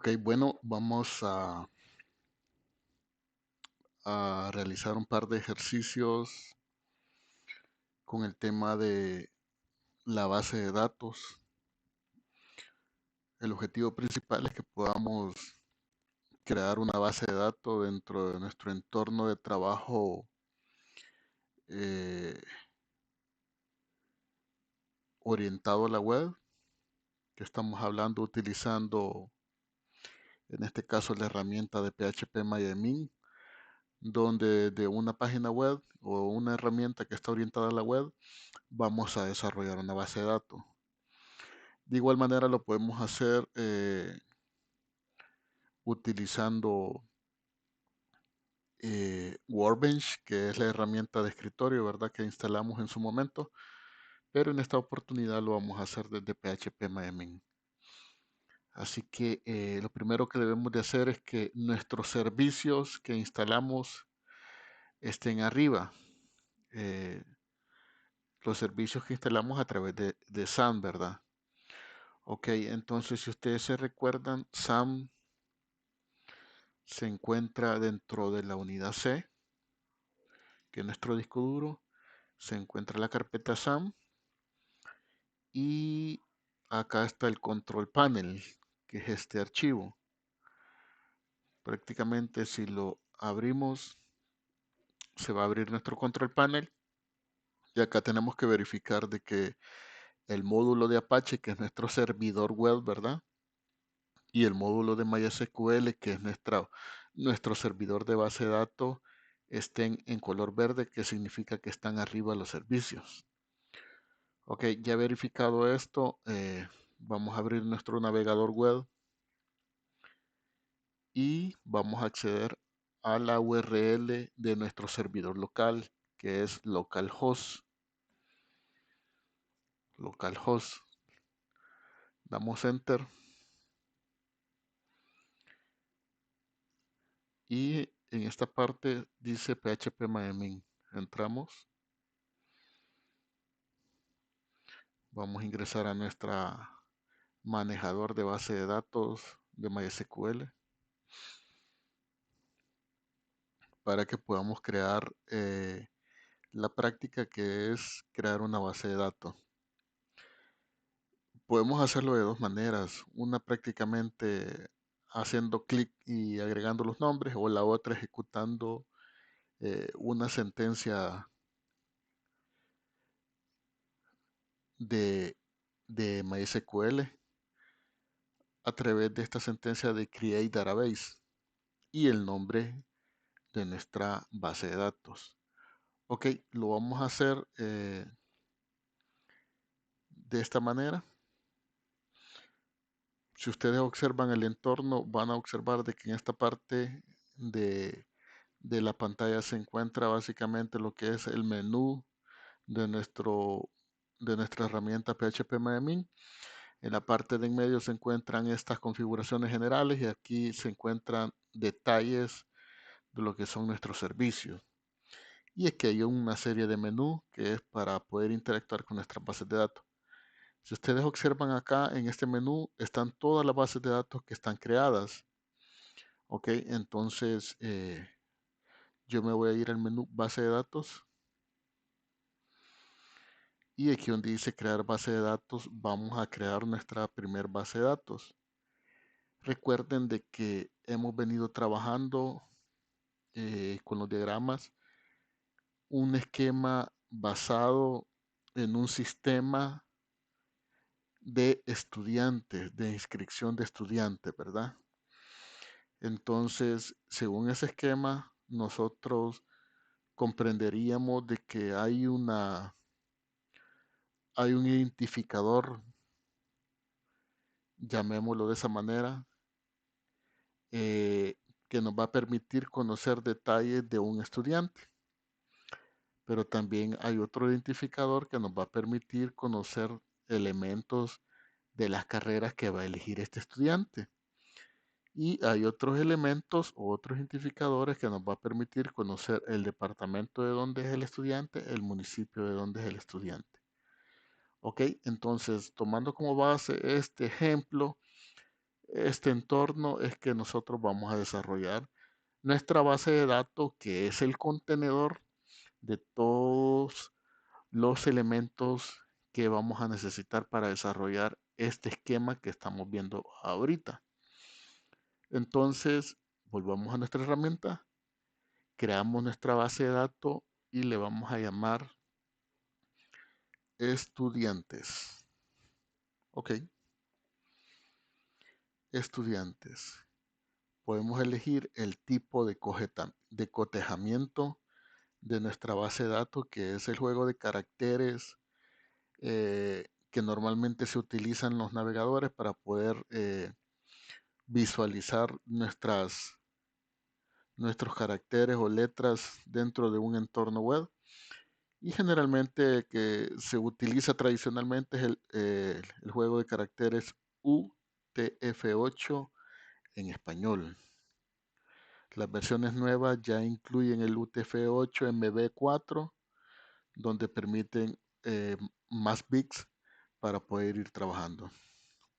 Ok, bueno, vamos a realizar un par de ejercicios con el tema de la base de datos. El objetivo principal es que podamos crear una base de datos dentro de nuestro entorno de trabajo eh, orientado a la web, que estamos hablando utilizando, en este caso, la herramienta de PHP donde de una página web o una herramienta que está orientada a la web, vamos a desarrollar una base de datos. De igual manera lo podemos hacer utilizando Workbench, que es la herramienta de escritorio, ¿verdad? Que instalamos en su momento, pero en esta oportunidad lo vamos a hacer desde PHP MyAdmin. Así que lo primero que debemos de hacer es que nuestros servicios que instalamos estén arriba. eh, los servicios que instalamos a través de SAM, ¿verdad? Ok, entonces si ustedes se recuerdan, SAM se encuentra dentro de la unidad C, que es nuestro disco duro. Se encuentra la carpeta SAM y acá está el control panel, que es este archivo. Prácticamente si lo abrimos, se va a abrir nuestro control panel y acá tenemos que verificar de que el módulo de Apache, que es nuestro servidor web, ¿verdad? Y el módulo de MySQL, que es nuestro servidor de base de datos, estén en color verde, que significa que están arriba los servicios. Ok, ya verificado esto, vamos a abrir nuestro navegador web y vamos a acceder a la URL de nuestro servidor local, que es localhost. Localhost. Damos enter y en esta parte dice phpMyAdmin. Entramos. Vamos a ingresar a nuestra manejador de base de datos de MySQL para que podamos crear la práctica que es crear una base de datos. Podemos hacerlo de dos maneras. Una prácticamente haciendo clic y agregando los nombres, o la otra ejecutando una sentencia de, de MySQL a través de esta sentencia de create database y el nombre de nuestra base de datos. Ok, lo vamos a hacer de esta manera. Si ustedes observan el entorno, van a observar de que en esta parte de la pantalla se encuentra básicamente lo que es el menú de, de nuestra herramienta PHP En la parte de en medio se encuentran estas configuraciones generales y aquí se encuentran detalles de lo que son nuestros servicios. Y aquí hay una serie de menús que es para poder interactuar con nuestras bases de datos. Si ustedes observan acá en este menú están todas las bases de datos que están creadas. Ok, entonces yo me voy a ir al menú base de datos y aquí donde dice crear base de datos vamos a crear nuestra primer base de datos. Recuerden de que hemos venido trabajando con los diagramas un esquema basado en un sistema de estudiantes, de inscripción de estudiantes, ¿verdad? Entonces, según ese esquema, nosotros comprenderíamos de que hay un identificador, llamémoslo de esa manera, que nos va a permitir conocer detalles de un estudiante. Pero también hay otro identificador que nos va a permitir conocer elementos de las carreras que va a elegir este estudiante. Y hay otros elementos o otros identificadores que nos va a permitir conocer el departamento de donde es el estudiante, el municipio de donde es el estudiante. Ok, entonces tomando como base este ejemplo, Este entorno es que nosotros vamos a desarrollar nuestra base de datos, que es el contenedor de todos los elementos que vamos a necesitar para desarrollar este esquema que estamos viendo ahorita. Entonces, volvamos a nuestra herramienta, creamos nuestra base de datos y le vamos a llamar estudiantes. Ok, estudiantes. Podemos elegir el tipo de cotejamiento de nuestra base de datos, que es el juego de caracteres que normalmente se utilizan los navegadores para poder visualizar nuestros caracteres o letras dentro de un entorno web. Y generalmente que se utiliza tradicionalmente es el juego de caracteres UTF-8 en español. Las versiones nuevas ya incluyen el UTF-8 MB4, donde permiten más bits para poder ir trabajando.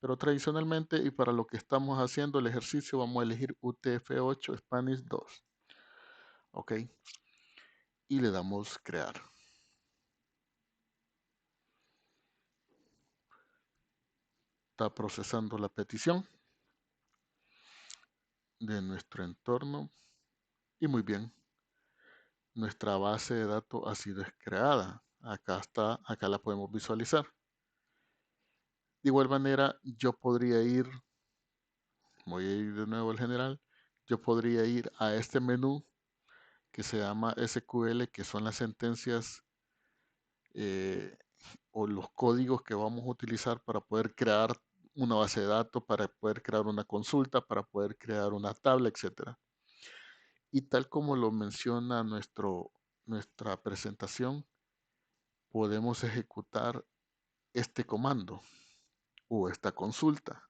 Pero tradicionalmente y para lo que estamos haciendo el ejercicio vamos a elegir UTF-8 Spanish 2. Ok. Y le damos crear. Está procesando la petición de nuestro entorno. Y muy bien. Nuestra base de datos ha sido creada. Acá está, acá la podemos visualizar. De igual manera, yo podría ir, voy a ir de nuevo al general, yo podría ir a este menú que se llama SQL, que son las sentencias eh, o los códigos que vamos a utilizar para poder crear una base de datos, para poder crear una consulta, para poder crear una tabla, etcétera. Y tal como lo menciona nuestra presentación, podemos ejecutar este comando o esta consulta.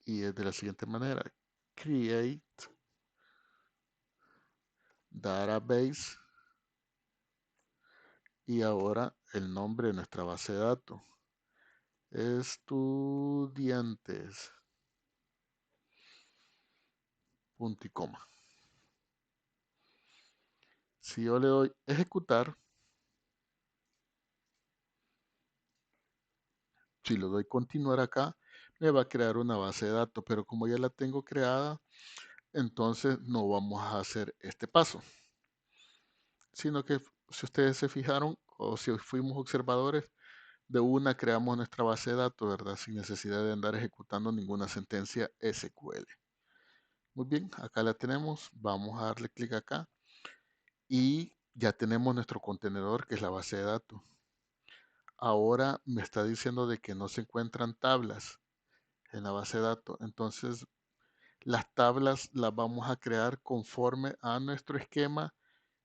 Y es de la siguiente manera: create database, y ahora el nombre de nuestra base de datos, estudiantes, punto y coma. Si yo le doy ejecutar, si le doy continuar acá, me va a crear una base de datos, pero como ya la tengo creada, entonces no vamos a hacer este paso, sino que si ustedes se fijaron o si fuimos observadores, de una creamos nuestra base de datos, ¿verdad? Sin necesidad de andar ejecutando ninguna sentencia SQL. Muy bien, acá la tenemos. Vamos a darle clic acá y ya tenemos nuestro contenedor, que es la base de datos. Ahora me está diciendo de que no se encuentran tablas en la base de datos. Entonces, las tablas las vamos a crear conforme a nuestro esquema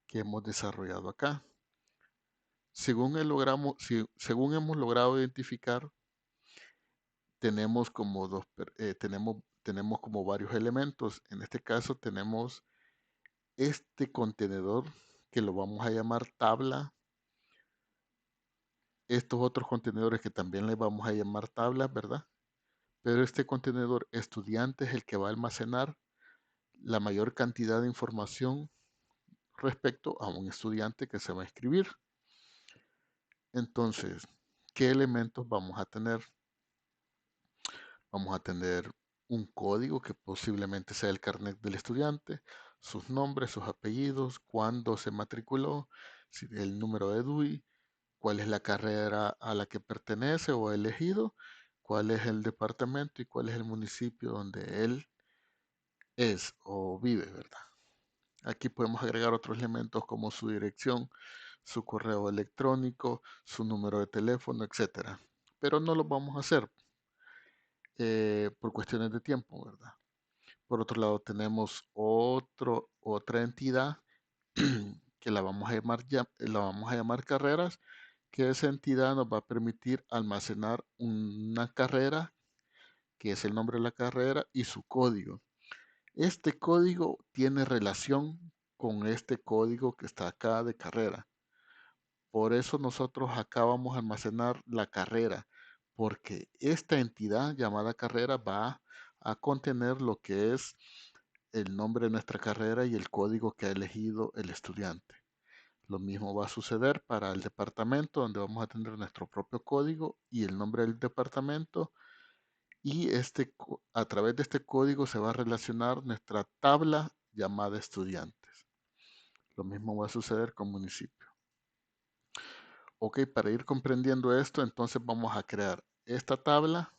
que hemos desarrollado acá. Según hemos logrado identificar, tenemos como tenemos como varios elementos. En este caso tenemos este contenedor que lo vamos a llamar tabla. Estos otros contenedores que también le vamos a llamar tablas, ¿verdad? Pero este contenedor estudiante es el que va a almacenar la mayor cantidad de información respecto a un estudiante que se va a inscribir. Entonces, ¿qué elementos vamos a tener? Vamos a tener un código que posiblemente sea el carnet del estudiante, sus nombres, sus apellidos, cuándo se matriculó, el número de DUI, cuál es la carrera a la que pertenece o ha elegido, cuál es el departamento y cuál es el municipio donde él es o vive, ¿verdad? Aquí podemos agregar otros elementos como su dirección, su correo electrónico, su número de teléfono, etcétera. Pero no lo vamos a hacer por cuestiones de tiempo, ¿verdad? Por otro lado, tenemos otra entidad que la vamos a llamar carreras, que esa entidad nos va a permitir almacenar una carrera, que es el nombre de la carrera, y su código. Este código tiene relación con este código que está acá de carrera. Por eso nosotros acá vamos a almacenar la carrera, porque esta entidad llamada carrera va a contener lo que es el nombre de nuestra carrera y el código que ha elegido el estudiante. Lo mismo va a suceder para el departamento, donde vamos a tener nuestro propio código y el nombre del departamento. Y a través de este código se va a relacionar nuestra tabla llamada estudiantes. Lo mismo va a suceder con municipio. Ok, para ir comprendiendo esto, entonces vamos a crear esta tabla,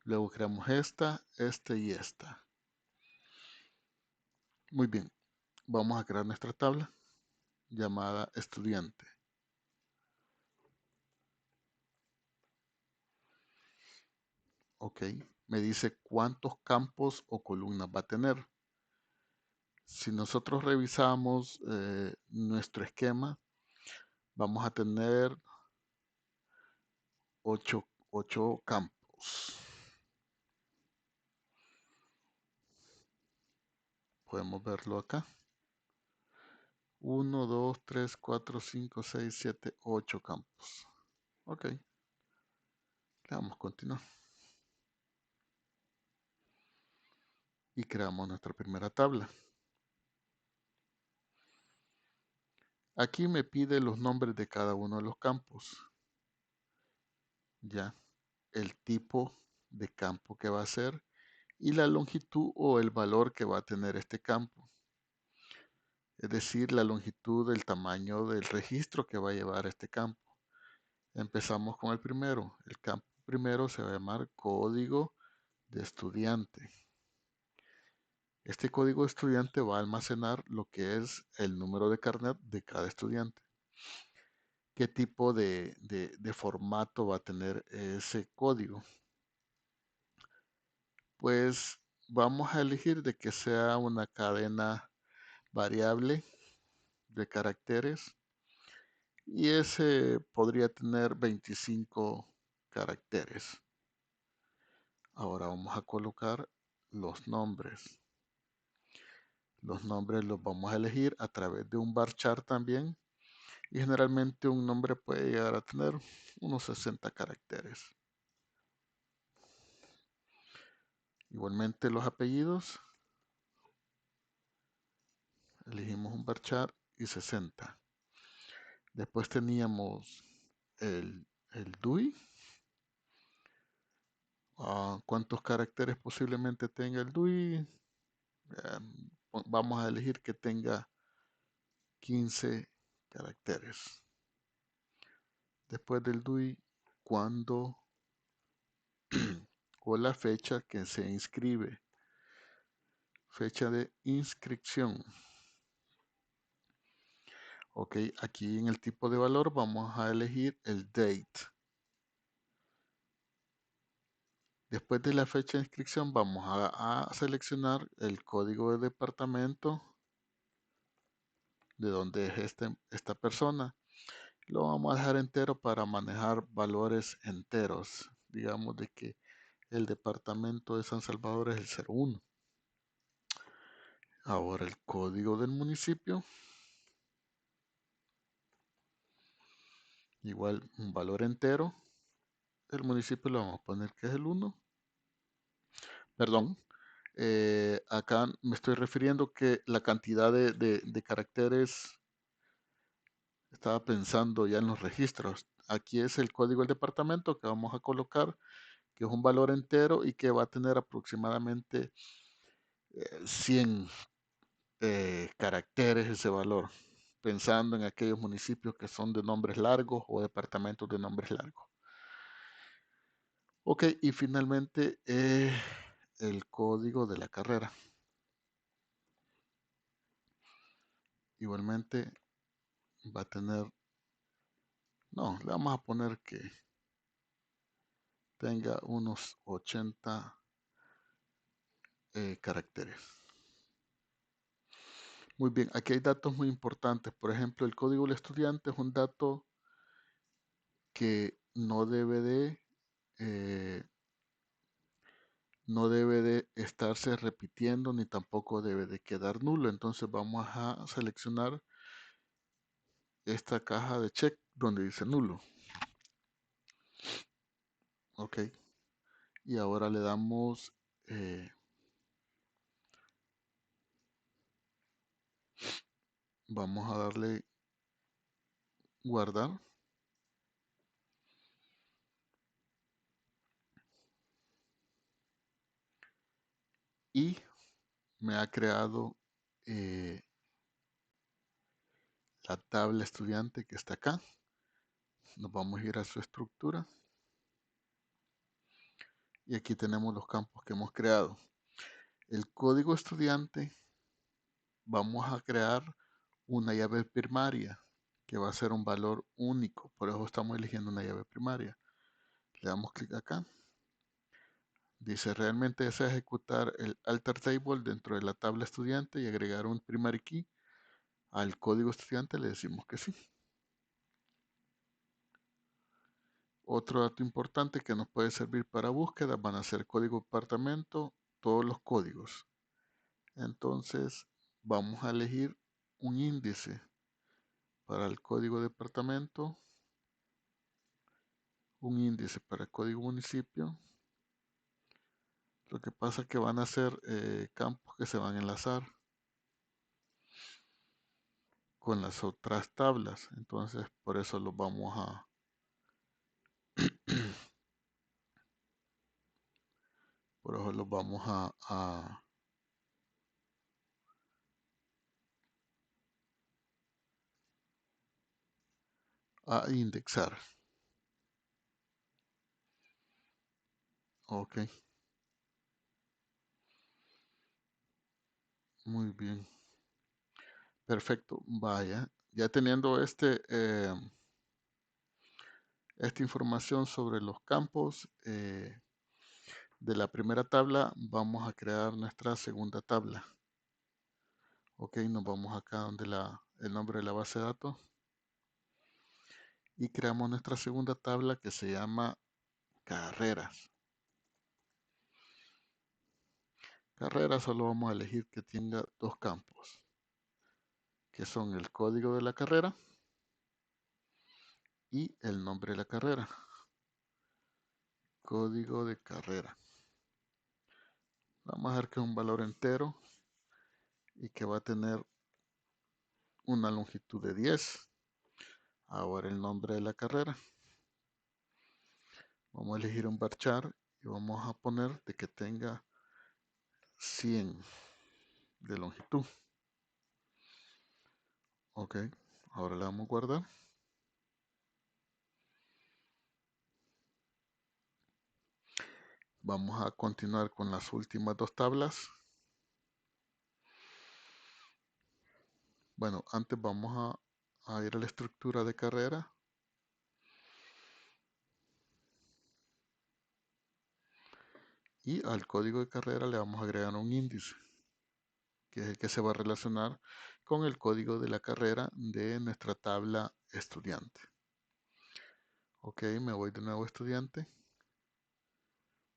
luego creamos esta y esta. Muy bien, vamos a crear nuestra tabla llamada estudiante. Ok, me dice cuántos campos o columnas va a tener. Si nosotros revisamos nuestro esquema, vamos a tener 8 campos. Podemos verlo acá. 1, 2, 3, 4, 5, 6, 7, 8 campos. Ok, le damos a continuar. Y creamos nuestra primera tabla. Aquí me pide los nombres de cada uno de los campos. Ya, el tipo de campo que va a ser y la longitud o el valor que va a tener este campo. Es decir, la longitud del tamaño del registro que va a llevar este campo. Empezamos con el primero. El campo primero se va a llamar código de estudiante. Este código de estudiante va a almacenar lo que es el número de carnet de cada estudiante. ¿Qué tipo de formato va a tener ese código? Pues vamos a elegir de que sea una cadena variable de caracteres y ese podría tener 25 caracteres. Ahora vamos a colocar los nombres. Los nombres los vamos a elegir a través de un varchar también y generalmente un nombre puede llegar a tener unos 60 caracteres. Igualmente los apellidos, elegimos un varchar y 60. Después teníamos el DUI. ¿Cuántos caracteres posiblemente tenga el DUI? Vamos a elegir que tenga 15 caracteres. Después del DUI, cuándo o la fecha que se inscribe. Fecha de inscripción. Ok, aquí en el tipo de valor vamos a elegir el date. Después de la fecha de inscripción vamos a seleccionar el código de departamento de donde es esta persona. Lo vamos a dejar entero para manejar valores enteros. Digamos de que el departamento de San Salvador es el 01. Ahora el código del municipio. Igual un valor entero. El municipio le vamos a poner que es el 1. Perdón. Acá me estoy refiriendo que la cantidad de caracteres, estaba pensando ya en los registros. Aquí es el código del departamento que vamos a colocar, que es un valor entero y que va a tener aproximadamente 100 caracteres ese valor, pensando en aquellos municipios que son de nombres largos o departamentos de nombres largos. Ok, y finalmente el código de la carrera. Igualmente va a tener, no, le vamos a poner que tenga unos 80 caracteres. Muy bien, aquí hay datos muy importantes. Por ejemplo, el código del estudiante es un dato que eh, no debe de estarse repitiendo ni tampoco debe de quedar nulo. Entonces vamos a seleccionar esta caja de check donde dice nulo. Ok. Y ahora le damos, vamos a darle guardar. Y me ha creado eh, la tabla estudiante que está acá. Nos vamos a ir a su estructura y aquí tenemos los campos que hemos creado. El código estudiante, vamos a crear una llave primaria que va a ser un valor único. Por eso estamos eligiendo una llave primaria. Le damos clic acá. Dice, ¿realmente desea ejecutar el alter table dentro de la tabla estudiante y agregar un primary key al código estudiante? Le decimos que sí. Otro dato importante que nos puede servir para búsqueda van a ser código departamento, todos los códigos. Entonces vamos a elegir un índice para el código departamento, un índice para el código municipio. Lo que pasa es que van a ser campos que se van a enlazar con las otras tablas. Entonces por eso los vamos a por eso los vamos a indexar. Ok, muy bien. Perfecto, vaya. Ya teniendo esta información sobre los campos de la primera tabla, vamos a crear nuestra segunda tabla. Ok, nos vamos acá donde el nombre de la base de datos y creamos nuestra segunda tabla que se llama carreras. Carreras solo vamos a elegir que tenga dos campos, que son el código de la carrera y el nombre de la carrera. Código de carrera. Vamos a ver que es un valor entero y que va a tener una longitud de 10. Ahora el nombre de la carrera. Vamos a elegir un varchar y vamos a poner de que tenga 100 de longitud. Ok, ahora le damos a guardar. Vamos a continuar con las últimas dos tablas. Bueno, antes vamos a ir a la estructura de carrera. Y al código de carrera le vamos a agregar un índice, que es el que se va a relacionar con el código de la carrera de nuestra tabla estudiante. Ok, me voy de nuevo a estudiante.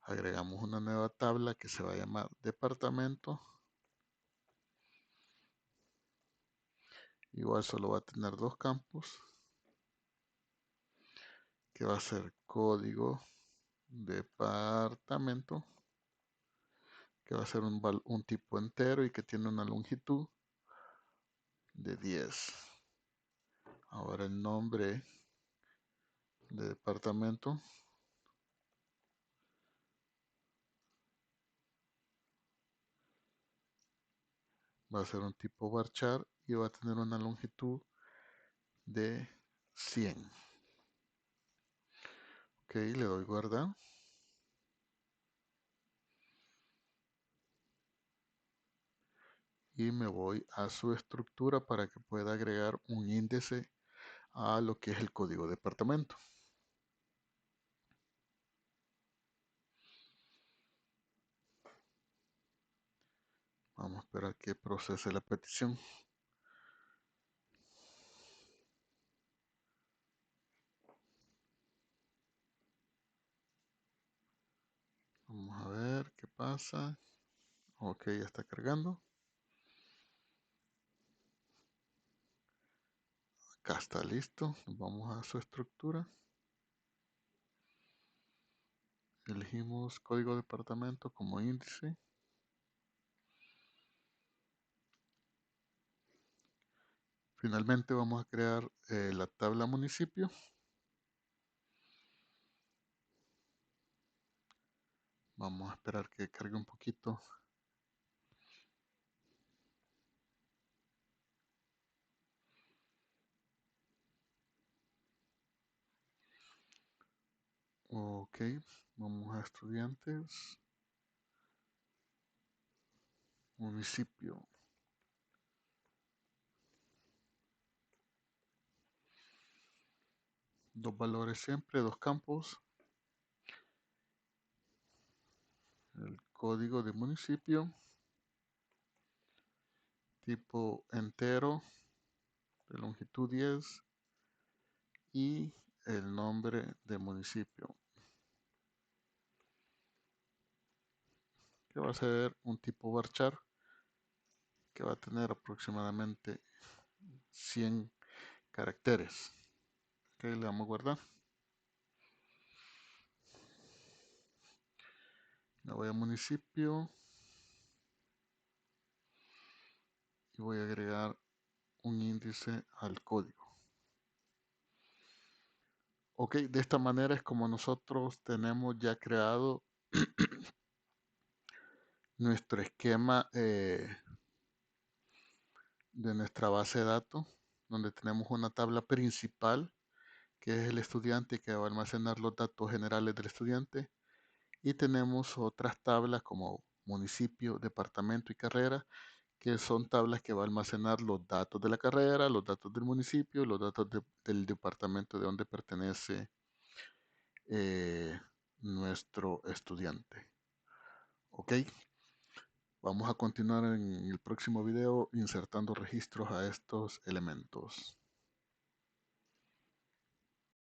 Agregamos una nueva tabla que se va a llamar departamento. Igual solo va a tener dos campos, que va a ser código departamento, que va a ser un tipo entero y que tiene una longitud de 10. Ahora el nombre de departamento va a ser un tipo varchar y va a tener una longitud de 100. Ok, le doy guardar. Y me voy a su estructura para que pueda agregar un índice a lo que es el código departamento. Vamos a esperar que procese la petición. Vamos a ver qué pasa. Ok, ya está cargando. Acá está listo. Vamos a su estructura. Elegimos código departamento como índice. Finalmente vamos a crear la tabla municipio. Vamos a esperar que cargue un poquito. Ok, vamos a estudiantes, municipio. Dos valores siempre, dos campos. El código de municipio, tipo entero, de longitud 10 y el nombre de municipio, que va a ser un tipo varchar, que va a tener aproximadamente 100 caracteres. Ok, le damos a guardar. Me voy a municipio y voy a agregar un índice al código. Ok, de esta manera es como nosotros tenemos ya creado nuestro esquema de nuestra base de datos, donde tenemos una tabla principal, que es el estudiante, que va a almacenar los datos generales del estudiante, y tenemos otras tablas como municipio, departamento y carrera, que son tablas que va a almacenar los datos de la carrera, los datos del municipio, los datos del departamento de donde pertenece nuestro estudiante. Ok, vamos a continuar en el próximo video insertando registros a estos elementos.